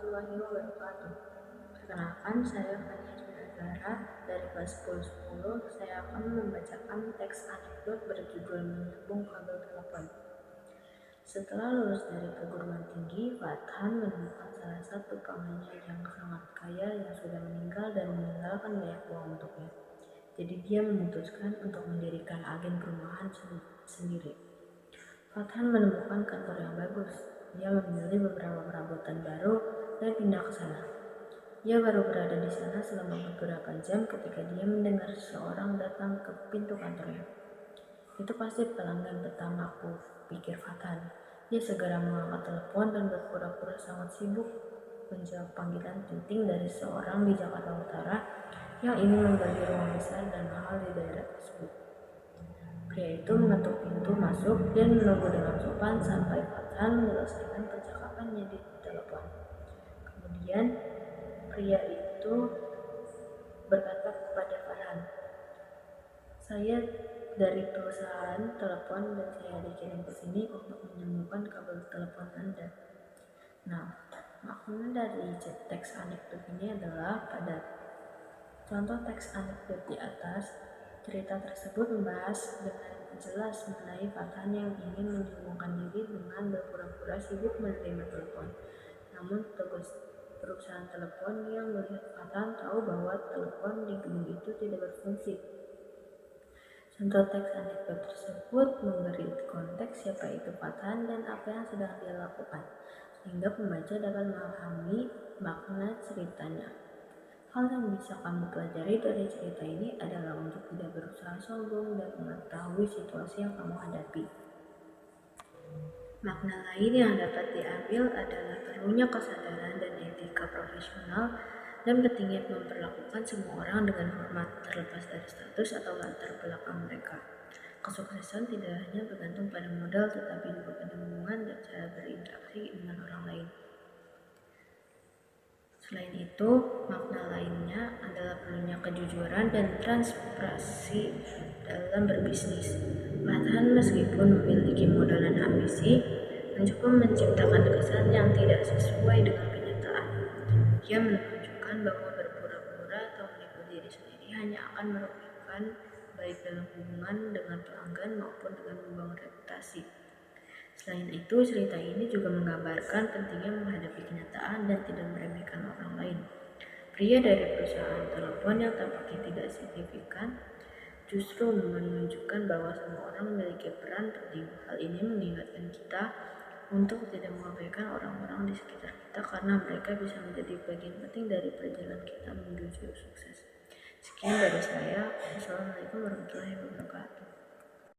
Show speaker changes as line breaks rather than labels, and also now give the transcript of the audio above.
warahmatullahi wabarakatuh. Perkenalkan, saya Fania Junazara dari kelas 10. Saya akan membacakan teks anekdot berjudul Menyambung Kabel Telepon. Setelah lulus dari perguruan tinggi, Fathan menemukan salah satu temannya yang sangat kaya yang sudah meninggal dan meninggalkan banyak uang untuknya. Jadi dia memutuskan untuk mendirikan agen perumahan sendiri. Fathan menemukan kantor yang bagus. Dia memilih beberapa perabotan baru dan pindah ke sana. Dia baru berada di sana selama beberapa jam ketika dia mendengar seseorang datang ke pintu kantornya. Itu pasti pelanggan pertamaku, pikir Fathan. Dia segera mengangkat telepon dan berpura-pura sangat sibuk menjawab panggilan penting dari seorang di Jakarta Utara yang ingin membeli rumah besar dan mahal di daerah tersebut. Pria itu mengetuk pintu masuk dan menunggu dengan sopan sampai Fathan menyelesaikan percakapannya di telepon. Kemudian pria itu berkata kepada Fathan, "Saya dari perusahaan telepon dan saya dikirim ke sini untuk menyambungkan kabel telepon Anda." Nah, makna dari teks anekdot ini adalah pada contoh teks anekdot di atas, cerita tersebut membahas dengan jelas mengenai Fathan yang ingin menyambungkan diri dengan berpura-pura sibuk menerima telepon. Namun petugas perusahaan telepon yang melihat Fathan tahu bahwa telepon di gedung itu tidak berfungsi. Contoh teks anekdot tersebut memberi konteks siapa itu Fathan dan apa yang sedang dia lakukan, sehingga pembaca dapat memahami makna ceritanya. Hal yang bisa kamu pelajari dari cerita ini adalah untuk tidak berusaha sombong dan mengetahui situasi yang kamu hadapi. Makna lain yang dapat diambil adalah perlunya kesadaran dan etika profesional dan pentingnya memperlakukan semua orang dengan hormat terlepas dari status atau latar belakang mereka. Kesuksesan tidak hanya bergantung pada modal tetapi juga pada hubungan dan cara berinteraksi dengan orang lain. Selain itu, makna lainnya adalah perlunya kejujuran dan transparansi dalam berbisnis. Fathan meskipun memiliki modal dan ambisi, mencoba menciptakan kesan yang tidak sesuai dengan kenyataan. Dia menunjukkan bahwa berpura-pura atau menipu diri sendiri hanya akan merugikan baik dalam hubungan dengan pelanggan maupun dengan membangun reputasi. Selain itu, cerita ini juga menggambarkan pentingnya menghadapi kenyataan dan tidak meremehkan orang lain. Pria dari perusahaan telepon yang tampaknya tidak signifikan justru menunjukkan bahwa semua orang memiliki peran penting. Hal ini mengingatkan kita untuk tidak mengabaikan orang-orang di sekitar kita karena mereka bisa menjadi bagian penting dari perjalanan kita menuju sukses. Sekian dari saya. Wassalamualaikum warahmatullahi wabarakatuh.